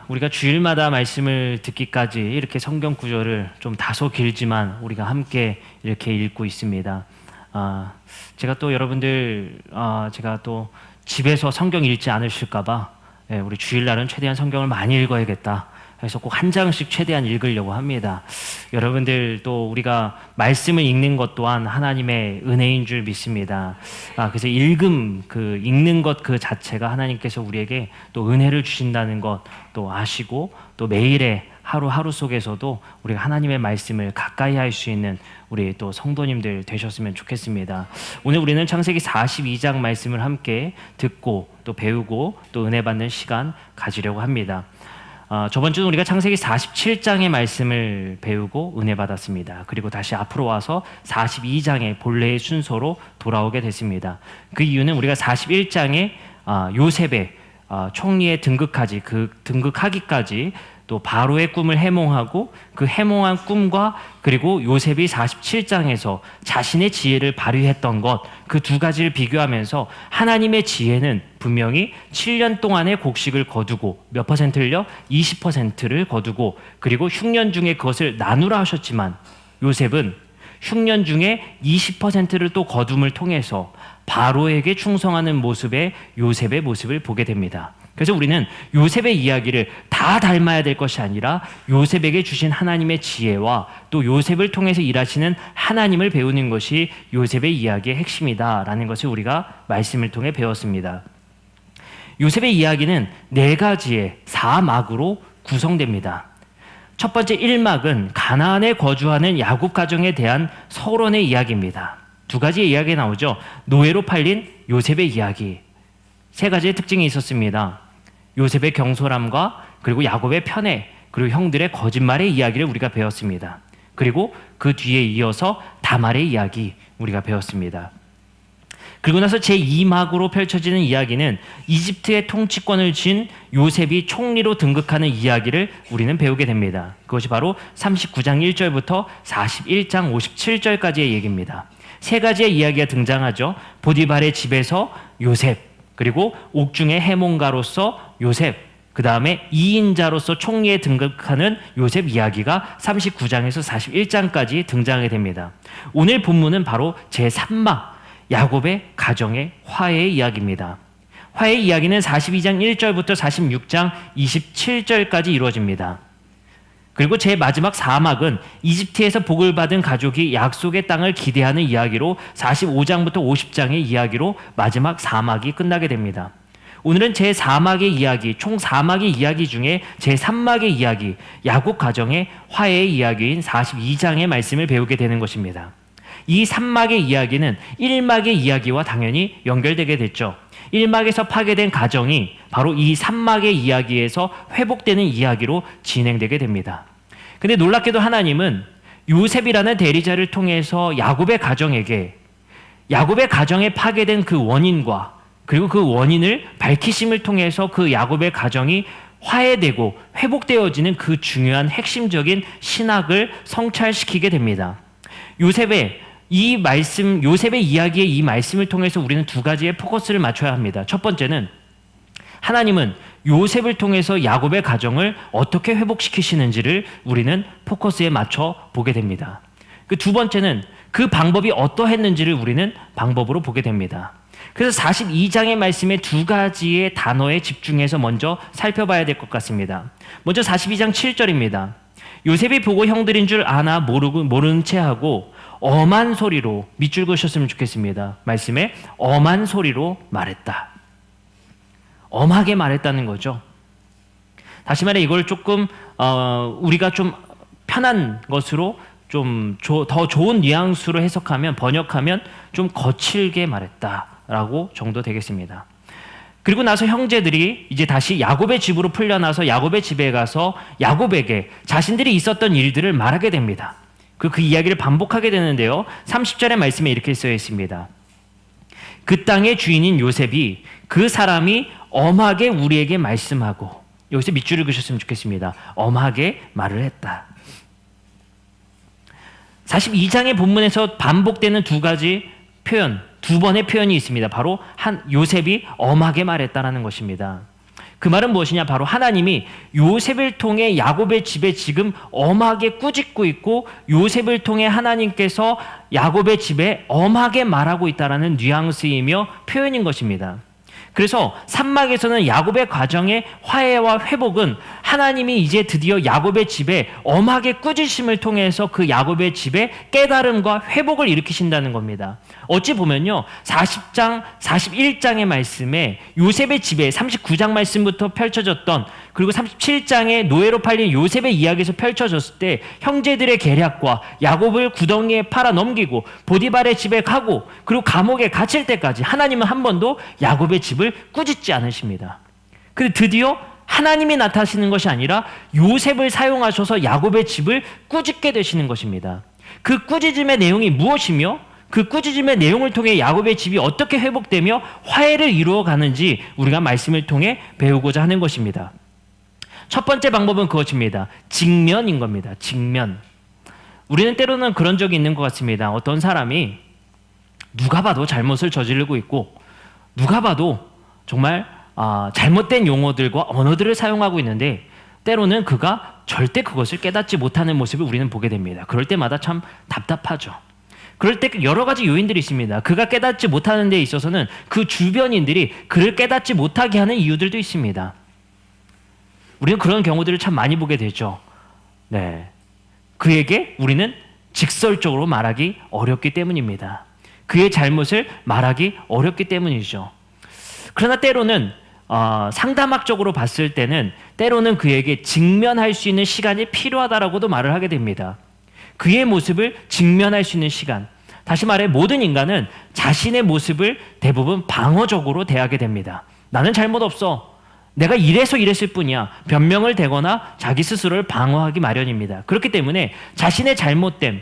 우리가 주일마다 말씀을 듣기까지 이렇게 성경 구절을 좀 다소 길지만 우리가 함께 이렇게 읽고 있습니다. 제가 또 여러분들, 제가 또 집에서 성경 읽지 않으실까봐 우리 주일날은 최대한 성경을 많이 읽어야겠다. 그래서 꼭 한 장씩 최대한 읽으려고 합니다. 여러분들 또 우리가 말씀을 읽는 것 또한 하나님의 은혜인 줄 믿습니다. 그래서 읽는 것 그 자체가 하나님께서 우리에게 또 은혜를 주신다는 것 또 아시고 또 매일의 하루하루 속에서도 우리가 하나님의 말씀을 가까이 할 수 있는 우리 또 성도님들 되셨으면 좋겠습니다. 오늘 우리는 창세기 42장 말씀을 함께 듣고 또 배우고 또 은혜 받는 시간 가지려고 합니다. 저번 주는 우리가 창세기 47장의 말씀을 배우고 은혜 받았습니다. 그리고 다시 앞으로 와서 42장의 본래의 순서로 돌아오게 됐습니다. 그 이유는 우리가 41장에 요셉의 총리에 등극하기까지 또 바로의 꿈을 해몽하고 그 해몽한 꿈과 그리고 요셉이 47장에서 자신의 지혜를 발휘했던 것, 그 두 가지를 비교하면서 하나님의 지혜는 분명히 7년 동안의 곡식을 거두고 몇 퍼센트를요? 20%를 거두고 그리고 흉년 중에 그것을 나누라 하셨지만 요셉은 흉년 중에 20%를 또 거둠을 통해서 바로에게 충성하는 모습의 요셉의 모습을 보게 됩니다. 그래서 우리는 요셉의 이야기를 다 닮아야 될 것이 아니라 요셉에게 주신 하나님의 지혜와 또 요셉을 통해서 일하시는 하나님을 배우는 것이 요셉의 이야기의 핵심이다라는 것을 우리가 말씀을 통해 배웠습니다. 요셉의 이야기는 4가지의 4막으로 구성됩니다. 첫 번째 1막은 가나안에 거주하는 야곱 가정에 대한 서론의 이야기입니다. 2가지의 이야기가 나오죠. 노예로 팔린 요셉의 이야기. 3가지의 특징이 있었습니다. 요셉의 경솔함과 그리고 야곱의 편애, 그리고 형들의 거짓말의 이야기를 우리가 배웠습니다. 그리고 그 뒤에 이어서 다말의 이야기 우리가 배웠습니다. 그리고 나서 제2막으로 펼쳐지는 이야기는 이집트의 통치권을 쥔 요셉이 총리로 등극하는 이야기를 우리는 배우게 됩니다. 그것이 바로 39장 1절부터 41장 57절까지의 얘기입니다. 3가지의 이야기가 등장하죠. 보디발의 집에서 요셉, 그리고 옥중의 해몽가로서 요셉, 그 다음에 2인자로서 총리에 등극하는 요셉 이야기가 39장에서 41장까지 등장하게 됩니다. 오늘 본문은 바로 제3막, 야곱의 가정의 화해의 이야기입니다. 화해의 이야기는 42장 1절부터 46장 27절까지 이루어집니다. 그리고 제 마지막 4막은 이집트에서 복을 받은 가족이 약속의 땅을 기대하는 이야기로 45장부터 50장의 이야기로 마지막 4막이 끝나게 됩니다. 오늘은 제 4막의 이야기, 총 4막의 이야기 중에 제 3막의 이야기, 야곱 가정의 화해의 이야기인 42장의 말씀을 배우게 되는 것입니다. 이 3막의 이야기는 1막의 이야기와 당연히 연결되게 됐죠. 1막에서 파괴된 가정이 바로 이 3막의 이야기에서 회복되는 이야기로 진행되게 됩니다. 근데 놀랍게도 하나님은 요셉이라는 대리자를 통해서 야곱의 가정에게 야곱의 가정에 파괴된 그 원인과 그리고 그 원인을 밝히심을 통해서 그 야곱의 가정이 화해되고 회복되어지는 그 중요한 핵심적인 신학을 성찰시키게 됩니다. 요셉의 이야기의 이 말씀을 통해서 우리는 2가지의 포커스를 맞춰야 합니다. 첫 번째는 하나님은 요셉을 통해서 야곱의 가정을 어떻게 회복시키시는지를 우리는 포커스에 맞춰 보게 됩니다. 그 2번째는 그 방법이 어떠했는지를 우리는 방법으로 보게 됩니다. 그래서 42장의 말씀에 2가지의 단어에 집중해서 먼저 살펴봐야 될 것 같습니다. 먼저 42장 7절입니다. 요셉이 보고 형들인 줄 아나 모르는 채 하고 엄한 소리로, 밑줄 그으셨으면 좋겠습니다. 말씀에 엄한 소리로 말했다. 엄하게 말했다는 거죠. 다시 말해 이걸 조금 우리가 좀 편한 것으로 좀 더 좋은 뉘앙스로 해석하면, 번역하면 좀 거칠게 말했다라고 정도 되겠습니다. 그리고 나서 형제들이 이제 다시 야곱의 집으로 풀려나서 야곱의 집에 가서 야곱에게 자신들이 있었던 일들을 말하게 됩니다. 그 이야기를 반복하게 되는데요. 30절의 말씀에 이렇게 쓰여 있습니다. 그 땅의 주인인 요셉이 그 사람이 엄하게 우리에게 말씀하고, 여기서 밑줄을 그으셨으면 좋겠습니다. 엄하게 말을 했다. 42장의 본문에서 반복되는 2가지 표현, 2번의 표현이 있습니다. 바로 요셉이 엄하게 말했다라는 것입니다. 그 말은 무엇이냐? 바로 하나님이 요셉을 통해 야곱의 집에 지금 엄하게 꾸짖고 있고 요셉을 통해 하나님께서 야곱의 집에 엄하게 말하고 있다라는 뉘앙스이며 표현인 것입니다. 그래서 산막에서는 야곱의 과정의 화해와 회복은 하나님이 이제 드디어 야곱의 집에 엄하게 꾸짖음을 통해서 그 야곱의 집에 깨달음과 회복을 일으키신다는 겁니다. 어찌 보면요, 40장, 41장의 말씀에 요셉의 집에 39장 말씀부터 펼쳐졌던, 그리고 37장에 노예로 팔린 요셉의 이야기에서 펼쳐졌을 때 형제들의 계략과 야곱을 구덩이에 팔아 넘기고 보디발의 집에 가고 그리고 감옥에 갇힐 때까지 하나님은 한 번도 야곱의 집을 꾸짖지 않으십니다. 근데 드디어 하나님이 나타나시는 것이 아니라 요셉을 사용하셔서 야곱의 집을 꾸짖게 되시는 것입니다. 그 꾸짖음의 내용이 무엇이며 그 꾸짖음의 내용을 통해 야곱의 집이 어떻게 회복되며 화해를 이루어가는지 우리가 말씀을 통해 배우고자 하는 것입니다. 첫 번째 방법은 그것입니다. 직면인 겁니다. 직면. 우리는 때로는 그런 적이 있는 것 같습니다. 어떤 사람이 누가 봐도 잘못을 저지르고 있고 누가 봐도 정말 잘못된 용어들과 언어들을 사용하고 있는데 때로는 그가 절대 그것을 깨닫지 못하는 모습을 우리는 보게 됩니다. 그럴 때마다 참 답답하죠. 그럴 때 여러 가지 요인들이 있습니다. 그가 깨닫지 못하는 데 있어서는 그 주변인들이 그를 깨닫지 못하게 하는 이유들도 있습니다. 우리는 그런 경우들을 참 많이 보게 되죠. 네, 그에게 우리는 직설적으로 말하기 어렵기 때문입니다. 그의 잘못을 말하기 어렵기 때문이죠. 그러나 때로는 상담학적으로 봤을 때는 때로는 그에게 직면할 수 있는 시간이 필요하다라고도 말을 하게 됩니다. 그의 모습을 직면할 수 있는 시간. 다시 말해 모든 인간은 자신의 모습을 대부분 방어적으로 대하게 됩니다. 나는 잘못 없어. 내가 이래서 이랬을 뿐이야. 변명을 대거나 자기 스스로를 방어하기 마련입니다. 그렇기 때문에 자신의 잘못됨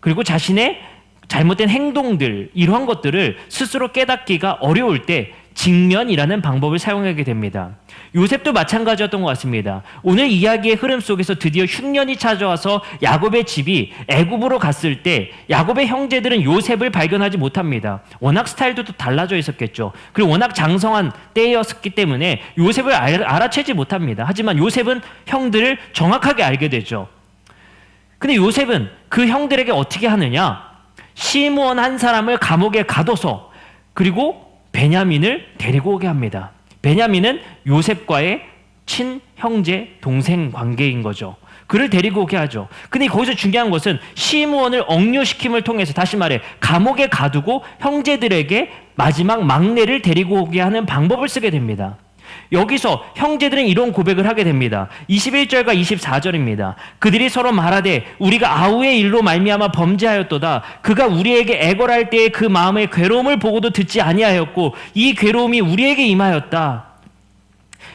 그리고 자신의 잘못된 행동들 이러한 것들을 스스로 깨닫기가 어려울 때 직면이라는 방법을 사용하게 됩니다. 요셉도 마찬가지였던 것 같습니다. 오늘 이야기의 흐름 속에서 드디어 흉년이 찾아와서 야곱의 집이 애굽으로 갔을 때 야곱의 형제들은 요셉을 발견하지 못합니다. 워낙 스타일도 또 달라져 있었겠죠. 그리고 워낙 장성한 때였기 때문에 요셉을 알아채지 못합니다. 하지만 요셉은 형들을 정확하게 알게 되죠. 근데 요셉은 그 형들에게 어떻게 하느냐? 시므온 한 사람을 감옥에 가둬서 그리고 베냐민을 데리고 오게 합니다. 베냐민은 요셉과의 친형제 동생 관계인 거죠. 그를 데리고 오게 하죠. 근데 거기서 중요한 것은 시므온을 억류시킴을 통해서 다시 말해 감옥에 가두고 형제들에게 마지막 막내를 데리고 오게 하는 방법을 쓰게 됩니다. 여기서 형제들은 이런 고백을 하게 됩니다. 21절과 24절입니다. 그들이 서로 말하되 우리가 아우의 일로 말미암아 범죄하였도다. 그가 우리에게 애걸할 때의 그 마음의 괴로움을 보고도 듣지 아니하였고 이 괴로움이 우리에게 임하였다.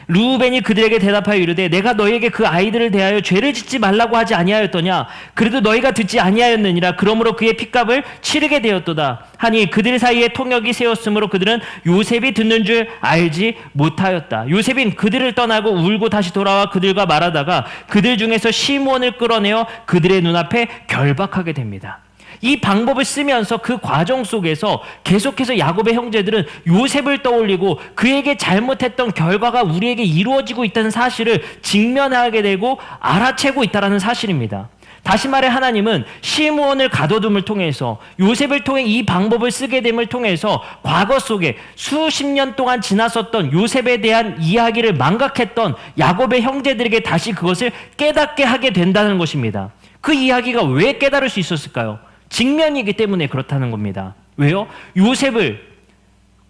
르우벤이 그들에게 대답하여 이르되 내가 너희에게 그 아이들을 대하여 죄를 짓지 말라고 하지 아니하였더냐. 그래도 너희가 듣지 아니하였느니라. 그러므로 그의 핏값을 치르게 되었도다 하니 그들 사이에 통역이 세웠으므로 그들은 요셉이 듣는 줄 알지 못하였다. 요셉인 그들을 떠나고 울고 다시 돌아와 그들과 말하다가 그들 중에서 시므온을 끌어내어 그들의 눈앞에 결박하게 됩니다. 이 방법을 쓰면서 그 과정 속에서 계속해서 야곱의 형제들은 요셉을 떠올리고 그에게 잘못했던 결과가 우리에게 이루어지고 있다는 사실을 직면하게 되고 알아채고 있다는 사실입니다. 다시 말해 하나님은 시므온을 가둬둠을 통해서 요셉을 통해 이 방법을 쓰게 됨을 통해서 과거 속에 수십 년 동안 지났었던 요셉에 대한 이야기를 망각했던 야곱의 형제들에게 다시 그것을 깨닫게 하게 된다는 것입니다. 그 이야기가 왜 깨달을 수 있었을까요? 직면이기 때문에 그렇다는 겁니다. 왜요? 요셉을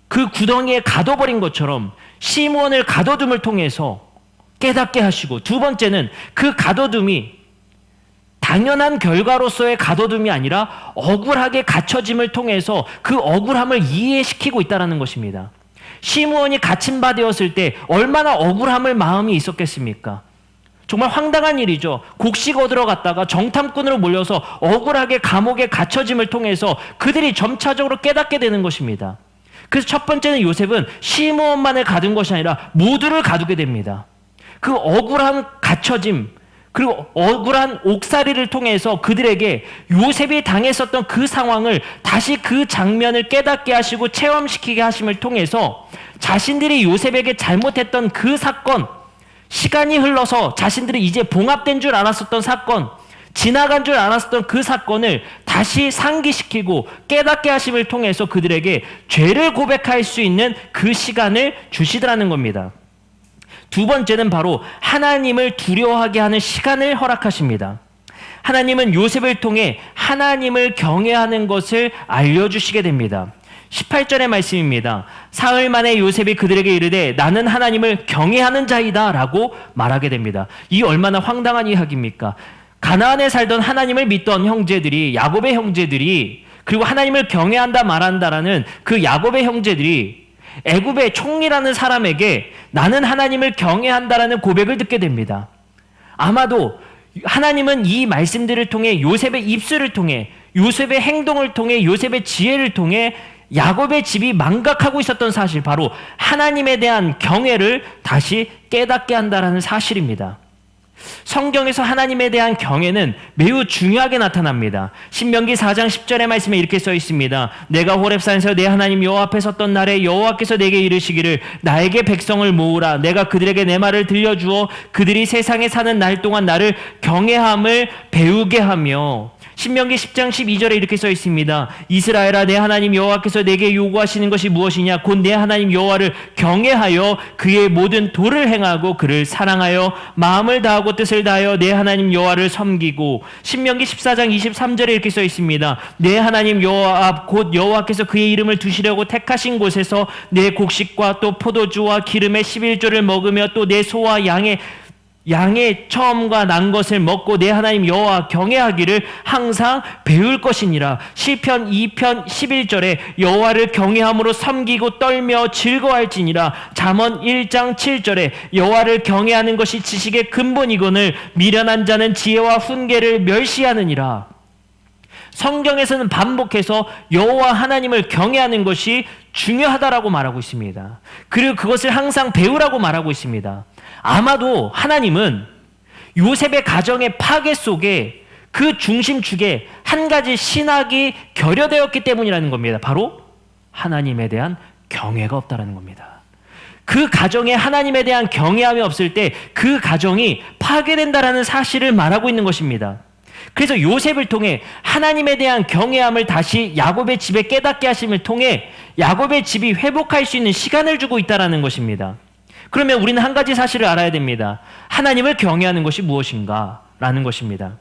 그 구덩이에 가둬버린 것처럼 시므온을 가둬둠을 통해서 깨닫게 하시고, 두 번째는 그 가둬둠이 당연한 결과로서의 가둬둠이 아니라 억울하게 갇혀짐을 통해서 그 억울함을 이해시키고 있다는 것입니다. 시므온이 갇힌 바 되었을 때 얼마나 억울함을 마음이 있었겠습니까? 정말 황당한 일이죠. 곡식 얻으러 갔다가 정탐꾼으로 몰려서 억울하게 감옥에 갇혀짐을 통해서 그들이 점차적으로 깨닫게 되는 것입니다. 그래서 첫 번째는 요셉은 시므온만을 가둔 것이 아니라 모두를 가두게 됩니다. 그 억울한 갇혀짐, 그리고 억울한 옥살이를 통해서 그들에게 요셉이 당했었던 그 상황을 다시 그 장면을 깨닫게 하시고 체험시키게 하심을 통해서 자신들이 요셉에게 잘못했던 그 사건, 시간이 흘러서 자신들이 이제 봉합된 줄 알았었던 사건, 지나간 줄 알았었던 그 사건을 다시 상기시키고 깨닫게 하심을 통해서 그들에게 죄를 고백할 수 있는 그 시간을 주시더라는 겁니다. 두 번째는 바로 하나님을 두려워하게 하는 시간을 허락하십니다. 하나님은 요셉을 통해 하나님을 경외하는 것을 알려주시게 됩니다. 18절의 말씀입니다. 사흘 만에 요셉이 그들에게 이르되 나는 하나님을 경외하는 자이다 라고 말하게 됩니다. 이 얼마나 황당한 이야기입니까? 가나안에 살던 하나님을 믿던 형제들이, 야곱의 형제들이, 그리고 하나님을 경외한다 말한다라는 그 야곱의 형제들이 애굽의 총리라는 사람에게 나는 하나님을 경외한다라는 고백을 듣게 됩니다. 아마도 하나님은 이 말씀들을 통해 요셉의 입술을 통해, 요셉의 행동을 통해, 요셉의 지혜를 통해 야곱의 집이 망각하고 있었던 사실, 바로 하나님에 대한 경외를 다시 깨닫게 한다라는 사실입니다. 성경에서 하나님에 대한 경외는 매우 중요하게 나타납니다. 신명기 4장 10절의 말씀에 이렇게 써 있습니다. 내가 호렙산에서 내 하나님 여호와 앞에 섰던 날에 여호와께서 내게 이르시기를 나에게 백성을 모으라. 내가 그들에게 내 말을 들려주어 그들이 세상에 사는 날 동안 나를 경외함을 배우게 하며. 신명기 10장 12절에 이렇게 써 있습니다. 이스라엘아, 내 하나님 여호와께서 내게 요구하시는 것이 무엇이냐? 곧 내 하나님 여호와를 경외하여 그의 모든 도를 행하고 그를 사랑하여 마음을 다하고 뜻을 다하여 내 하나님 여호와를 섬기고. 신명기 14장 23절에 이렇게 써 있습니다. 내 하나님 여호와 앞 곧 여호와께서 그의 이름을 두시려고 택하신 곳에서 내 곡식과 또 포도주와 기름의 11조를 먹으며 또 내 소와 양의 처음과 난 것을 먹고 내 하나님 여호와 경외하기를 항상 배울 것이니라. 시편 2편 11절에 여호와를 경외함으로 섬기고 떨며 즐거워할지니라. 잠언 1장 7절에 여호와를 경외하는 것이 지식의 근본이거늘 미련한 자는 지혜와 훈계를 멸시하느니라. 성경에서는 반복해서 여호와 하나님을 경외하는 것이 중요하다라고 말하고 있습니다. 그리고 그것을 항상 배우라고 말하고 있습니다. 아마도 하나님은 요셉의 가정의 파괴 속에 그 중심축에 한 가지 신학이 결여되었기 때문이라는 겁니다. 바로 하나님에 대한 경외가 없다라는 겁니다. 그 가정에 하나님에 대한 경외함이 없을 때 그 가정이 파괴된다라는 사실을 말하고 있는 것입니다. 그래서 요셉을 통해 하나님에 대한 경외함을 다시 야곱의 집에 깨닫게 하심을 통해 야곱의 집이 회복할 수 있는 시간을 주고 있다는 것입니다. 그러면 우리는 한 가지 사실을 알아야 됩니다. 하나님을 경외하는 것이 무엇인가? 라는 것입니다.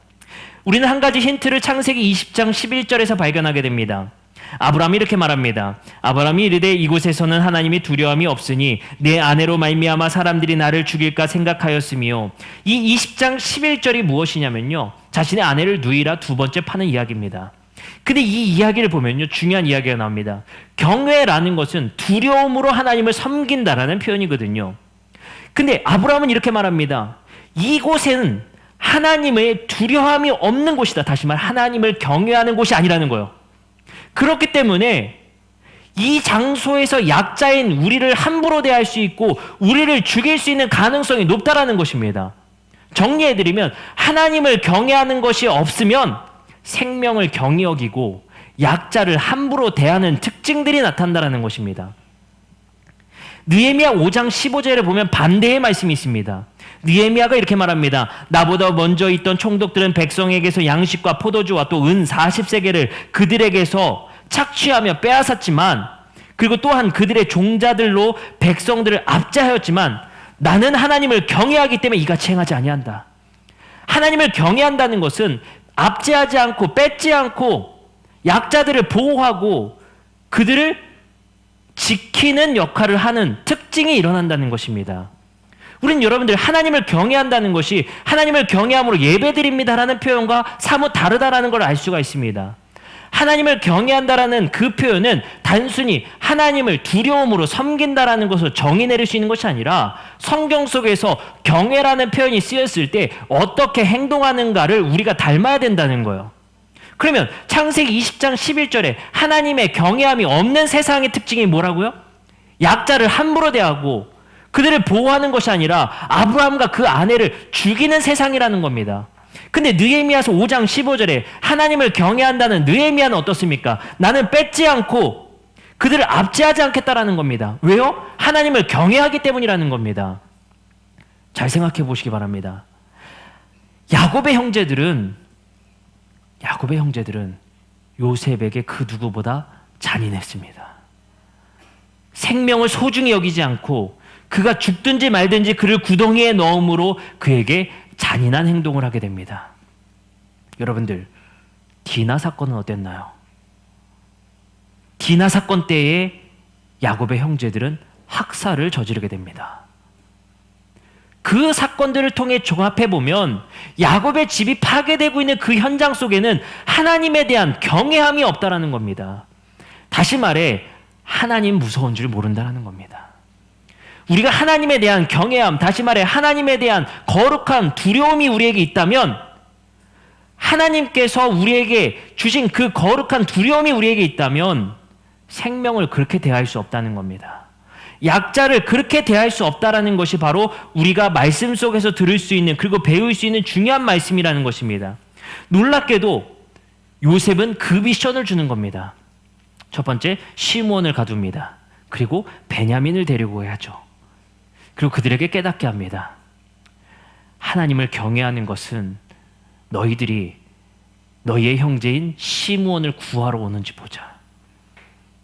우리는 한 가지 힌트를 창세기 20장 11절에서 발견하게 됩니다. 아브라함이 이렇게 말합니다. 아브라함이 이르되 이곳에서는 하나님이 두려움이 없으니 내 아내로 말미암아 사람들이 나를 죽일까 생각하였으며. 이 20장 11절이 무엇이냐면요, 자신의 아내를 누이라 두 번째 파는 이야기입니다. 근데 이 이야기를 보면요, 중요한 이야기가 나옵니다. 경외라는 것은 두려움으로 하나님을 섬긴다라는 표현이거든요. 근데 아브라함은 이렇게 말합니다. 이곳에는 하나님의 두려움이 없는 곳이다. 다시 말, 하나님을 경외하는 곳이 아니라는 거예요. 그렇기 때문에 이 장소에서 약자인 우리를 함부로 대할 수 있고 우리를 죽일 수 있는 가능성이 높다라는 것입니다. 정리해드리면 하나님을 경외하는 것이 없으면 생명을 경히 여기고 약자를 함부로 대하는 특징들이 나타난다는 것입니다. 느헤미야 5장 15절에 보면 반대의 말씀이 있습니다. 느헤미야가 이렇게 말합니다. 나보다 먼저 있던 총독들은 백성에게서 양식과 포도주와 또 은 40세겔을 그들에게서 착취하며 빼앗았지만, 그리고 또한 그들의 종자들로 백성들을 압제하였지만 나는 하나님을 경외하기 때문에 이같이 행하지 아니한다. 하나님을 경외한다는 것은 압제하지 않고 뺏지 않고 약자들을 보호하고 그들을 지키는 역할을 하는 특징이 일어난다는 것입니다. 우리는 여러분들 하나님을 경외한다는 것이 하나님을 경외함으로 예배드립니다라는 표현과 사뭇 다르다라는 걸 알 수가 있습니다. 하나님을 경외한다라는 그 표현은 단순히 하나님을 두려움으로 섬긴다라는 것을 정의 내릴 수 있는 것이 아니라 성경 속에서 경외라는 표현이 쓰였을 때 어떻게 행동하는가를 우리가 닮아야 된다는 거예요. 그러면 창세기 20장 11절에 하나님의 경외함이 없는 세상의 특징이 뭐라고요? 약자를 함부로 대하고 그들을 보호하는 것이 아니라 아브라함과 그 아내를 죽이는 세상이라는 겁니다. 근데 느헤미야서 5장 15절에 하나님을 경외한다는 느헤미야는 어떻습니까? 나는 뺏지 않고 그들을 압제하지 않겠다라는 겁니다. 왜요? 하나님을 경외하기 때문이라는 겁니다. 잘 생각해 보시기 바랍니다. 야곱의 형제들은 요셉에게 그 누구보다 잔인했습니다. 생명을 소중히 여기지 않고 그가 죽든지 말든지 그를 구덩이에 넣음으로 그에게 잔인한 행동을 하게 됩니다. 여러분들, 디나 사건은 어땠나요? 디나 사건 때에 야곱의 형제들은 학살을 저지르게 됩니다. 그 사건들을 통해 종합해보면 야곱의 집이 파괴되고 있는 그 현장 속에는 하나님에 대한 경외함이 없다라는 겁니다. 다시 말해 하나님 무서운 줄 모른다라는 겁니다. 우리가 하나님에 대한 경외함, 다시 말해 하나님에 대한 거룩한 두려움이 우리에게 있다면 하나님께서 우리에게 주신 그 거룩한 두려움이 우리에게 있다면 생명을 그렇게 대할 수 없다는 겁니다. 약자를 그렇게 대할 수 없다라는 것이 바로 우리가 말씀 속에서 들을 수 있는 그리고 배울 수 있는 중요한 말씀이라는 것입니다. 놀랍게도 요셉은 그 미션을 주는 겁니다. 첫 번째, 시므온을 가둡니다. 그리고 베냐민을 데리고 해야죠. 그리고 그들에게 깨닫게 합니다. 하나님을 경외하는 것은 너희들이 너희의 형제인 시므온을 구하러 오는지 보자.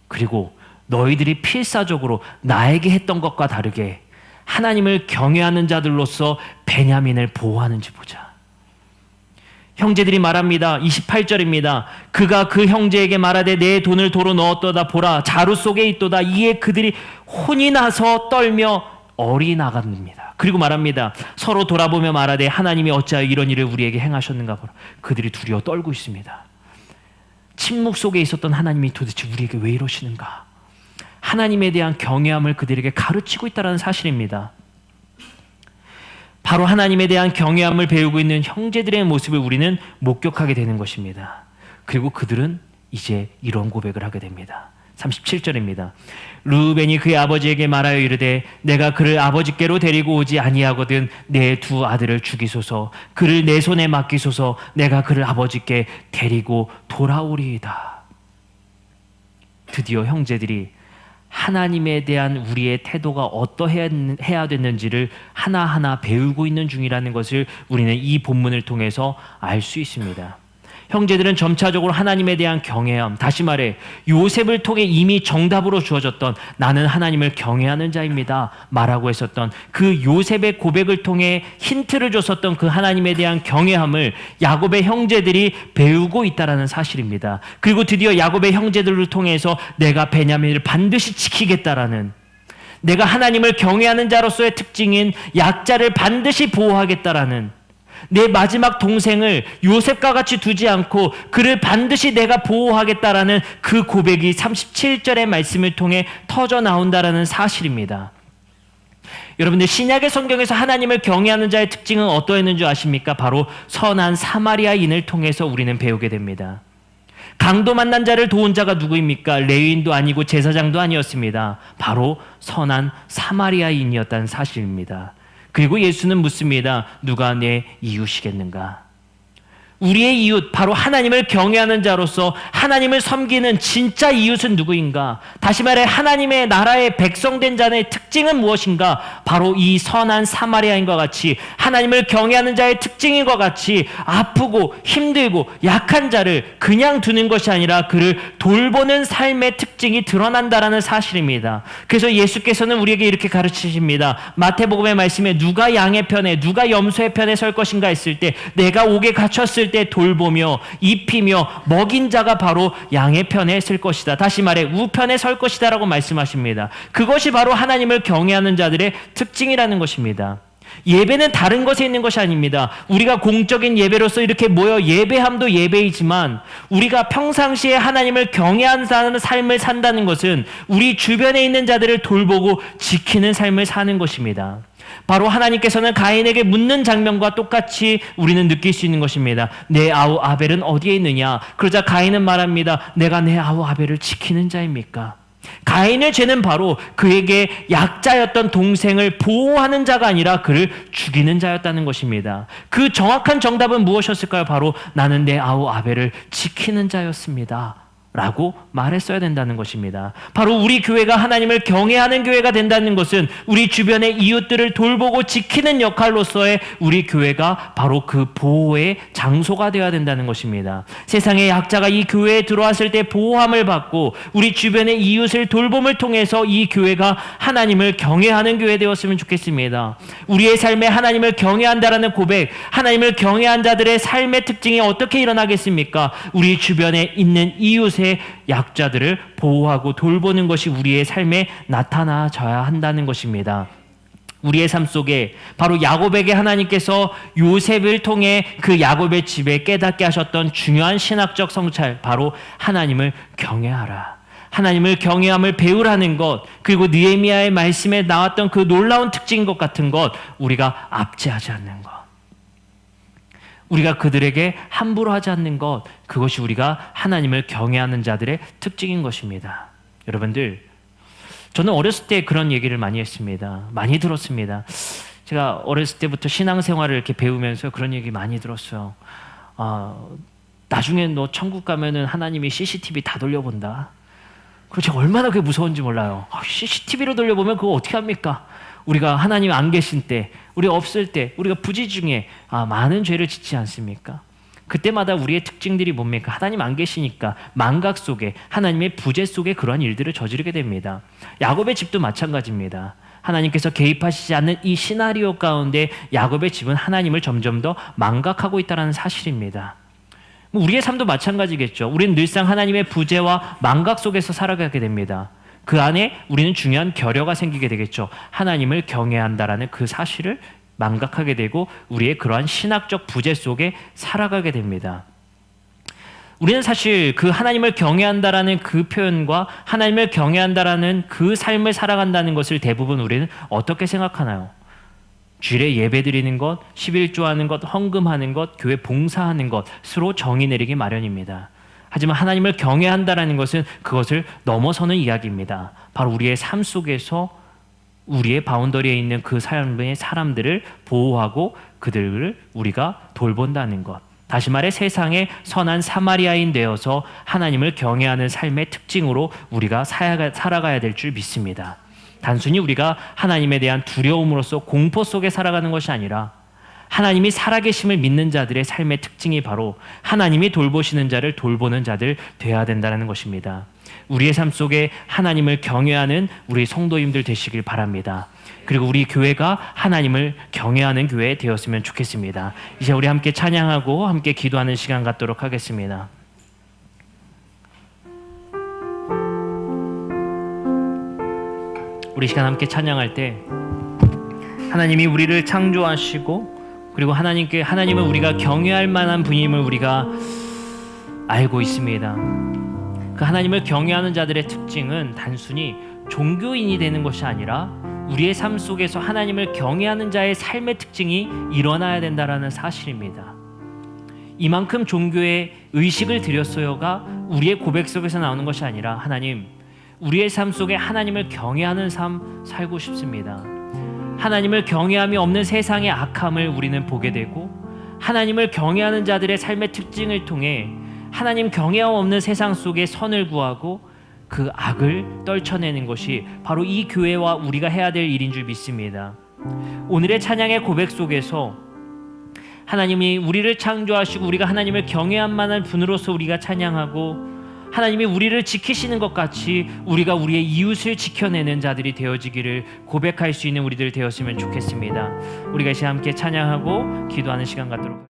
그리고 너희들이 필사적으로 나에게 했던 것과 다르게 하나님을 경외하는 자들로서 베냐민을 보호하는지 보자. 형제들이 말합니다. 28절입니다. 그가 그 형제에게 말하되 내 돈을 도로 넣었도다 보라 자루 속에 있도다. 이에 그들이 혼이 나서 떨며 어리나갑니다. 그리고 말합니다. 서로 돌아보며 말하되 하나님이 어찌하여 이런 일을 우리에게 행하셨는가 보라. 그들이 두려워 떨고 있습니다. 침묵 속에 있었던 하나님이 도대체 우리에게 왜 이러시는가? 하나님에 대한 경외함을 그들에게 가르치고 있다는 사실입니다. 바로 하나님에 대한 경외함을 배우고 있는 형제들의 모습을 우리는 목격하게 되는 것입니다. 그리고 그들은 이제 이런 고백을 하게 됩니다. 37절입니다. 르우벤이 그의 아버지에게 말하여 이르되 내가 그를 아버지께로 데리고 오지 아니하거든 내 두 아들을 죽이소서 그를 내 손에 맡기소서 내가 그를 아버지께 데리고 돌아오리이다. 드디어 형제들이 하나님에 대한 우리의 태도가 어떠해야 됐는지를 하나하나 배우고 있는 중이라는 것을 우리는 이 본문을 통해서 알 수 있습니다. 형제들은 점차적으로 하나님에 대한 경외함, 다시 말해 요셉을 통해 이미 정답으로 주어졌던 나는 하나님을 경외하는 자입니다 말하고 했었던 그 요셉의 고백을 통해 힌트를 줬었던 그 하나님에 대한 경외함을 야곱의 형제들이 배우고 있다는 사실입니다. 그리고 드디어 야곱의 형제들을 통해서 내가 베냐민을 반드시 지키겠다라는, 내가 하나님을 경외하는 자로서의 특징인 약자를 반드시 보호하겠다라는, 내 마지막 동생을 요셉과 같이 두지 않고 그를 반드시 내가 보호하겠다라는 그 고백이 37절의 말씀을 통해 터져 나온다라는 사실입니다. 여러분들, 신약의 성경에서 하나님을 경외하는 자의 특징은 어떠했는지 아십니까? 바로 선한 사마리아인을 통해서 우리는 배우게 됩니다. 강도 만난 자를 도운 자가 누구입니까? 레위인도 아니고 제사장도 아니었습니다. 바로 선한 사마리아인이었다는 사실입니다. 그리고 예수는 묻습니다. 누가 내 이웃이겠는가? 우리의 이웃, 바로 하나님을 경외하는 자로서 하나님을 섬기는 진짜 이웃은 누구인가? 다시 말해 하나님의 나라의 백성된 자의 특징은 무엇인가? 바로 이 선한 사마리아인과 같이 하나님을 경외하는 자의 특징인과 같이 아프고 힘들고 약한 자를 그냥 두는 것이 아니라 그를 돌보는 삶의 특징이 드러난다라는 사실입니다. 그래서 예수께서는 우리에게 이렇게 가르치십니다. 마태복음의 말씀에 누가 양의 편에 누가 염소의 편에 설 것인가 했을 때 내가 옥에 갇혔을 때 돌보며 입히며 먹인 자가 바로 양의 편에 설 것이다. 다시 말해 우편에 설 것이다 라고 말씀하십니다. 그것이 바로 하나님을 경외하는 자들의 특징이라는 것입니다. 예배는 다른 것에 있는 것이 아닙니다. 우리가 공적인 예배로서 이렇게 모여 예배함도 예배이지만 우리가 평상시에 하나님을 경외하는 삶을 산다는 것은 우리 주변에 있는 자들을 돌보고 지키는 삶을 사는 것입니다. 바로 하나님께서는 가인에게 묻는 장면과 똑같이 우리는 느낄 수 있는 것입니다. 내 아우 아벨은 어디에 있느냐? 그러자 가인은 말합니다. 내가 내 아우 아벨을 지키는 자입니까? 가인의 죄는 바로 그에게 약자였던 동생을 보호하는 자가 아니라 그를 죽이는 자였다는 것입니다. 그 정확한 정답은 무엇이었을까요? 바로 나는 내 아우 아벨을 지키는 자였습니다 라고 말했어야 된다는 것입니다. 바로 우리 교회가 하나님을 경외하는 교회가 된다는 것은 우리 주변의 이웃들을 돌보고 지키는 역할로서의 우리 교회가 바로 그 보호의 장소가 되어야 된다는 것입니다. 세상의 약자가 이 교회에 들어왔을 때 보호함을 받고 우리 주변의 이웃을 돌봄을 통해서 이 교회가 하나님을 경외하는 교회 되었으면 좋겠습니다. 우리의 삶에 하나님을 경외한다라는 고백, 하나님을 경외한 자들의 삶의 특징이 어떻게 일어나겠습니까? 우리 주변에 있는 이웃의 약자들을 보호하고 돌보는 것이 우리의 삶에 나타나져야 한다는 것입니다. 우리의 삶 속에 바로 야곱에게 하나님께서 요셉을 통해 그 야곱의 집에 깨닫게 하셨던 중요한 신학적 성찰, 바로 하나님을 경외하라, 하나님을 경외함을 배우라는 것, 그리고 느헤미야의 말씀에 나왔던 그 놀라운 특징인 것 같은 것, 우리가 압제하지 않는 것, 우리가 그들에게 함부로 하지 않는 것, 그것이 우리가 하나님을 경외하는 자들의 특징인 것입니다. 여러분들, 저는 어렸을 때 그런 얘기를 많이 했습니다. 많이 들었습니다. 제가 어렸을 때부터 신앙생활을 이렇게 배우면서 그런 얘기 많이 들었어요. 나중에 너 천국 가면은 하나님이 CCTV 다 돌려본다. 그거 제가 얼마나 그게 무서운지 몰라요. CCTV로 돌려보면 그거 어떻게 합니까? 우리가 하나님 안 계신 때, 우리가 없을 때, 우리가 부지 중에 많은 죄를 짓지 않습니까? 그때마다 우리의 특징들이 뭡니까? 하나님 안 계시니까 망각 속에, 하나님의 부재 속에 그러한 일들을 저지르게 됩니다. 야곱의 집도 마찬가지입니다. 하나님께서 개입하시지 않는 이 시나리오 가운데 야곱의 집은 하나님을 점점 더 망각하고 있다는 사실입니다. 우리의 삶도 마찬가지겠죠. 우리는 늘상 하나님의 부재와 망각 속에서 살아가게 됩니다. 그 안에 우리는 중요한 결여가 생기게 되겠죠. 하나님을 경외한다라는 그 사실을 망각하게 되고 우리의 그러한 신학적 부재 속에 살아가게 됩니다. 우리는 사실 그 하나님을 경외한다라는 그 표현과 하나님을 경외한다라는 그 삶을 살아간다는 것을 대부분 우리는 어떻게 생각하나요? 주일에 예배 드리는 것, 11조하는 것, 헌금하는 것, 교회 봉사하는 것으로 정의 내리기 마련입니다. 하지만 하나님을 경외한다라는 것은 그것을 넘어서는 이야기입니다. 바로 우리의 삶 속에서 우리의 바운더리에 있는 그 삶의 사람들을 보호하고 그들을 우리가 돌본다는 것. 다시 말해 세상의 선한 사마리아인 되어서 하나님을 경외하는 삶의 특징으로 우리가 살아가야 될 줄 믿습니다. 단순히 우리가 하나님에 대한 두려움으로써 공포 속에 살아가는 것이 아니라 하나님이 살아계심을 믿는 자들의 삶의 특징이 바로 하나님이 돌보시는 자를 돌보는 자들 되어야 된다는 것입니다. 우리의 삶 속에 하나님을 경외하는 우리 성도님들 되시길 바랍니다. 그리고 우리 교회가 하나님을 경외하는 교회 되었으면 좋겠습니다. 이제 우리 함께 찬양하고 함께 기도하는 시간 갖도록 하겠습니다. 우리 시간 함께 찬양할 때 하나님이 우리를 창조하시고 그리고 하나님은 우리가 경외할 만한 분임을 우리가 알고 있습니다. 그 하나님을 경외하는 자들의 특징은 단순히 종교인이 되는 것이 아니라 우리의 삶 속에서 하나님을 경외하는 자의 삶의 특징이 일어나야 된다는 사실입니다. 이만큼 종교의 의식을 드렸어요가 우리의 고백 속에서 나오는 것이 아니라 하나님, 우리의 삶 속에 하나님을 경외하는 삶 살고 싶습니다. 하나님을 경외함이 없는 세상의 악함을 우리는 보게 되고 하나님을 경외하는 자들의 삶의 특징을 통해 하나님 경외함 없는 세상 속에 선을 구하고 그 악을 떨쳐내는 것이 바로 이 교회와 우리가 해야 될 일인 줄 믿습니다. 오늘의 찬양의 고백 속에서 하나님이 우리를 창조하시고 우리가 하나님을 경외할 만한 분으로서 우리가 찬양하고 하나님이 우리를 지키시는 것 같이 우리가 우리의 이웃을 지켜내는 자들이 되어지기를 고백할 수 있는 우리들 되었으면 좋겠습니다. 우리가 이제 함께 찬양하고 기도하는 시간 갖도록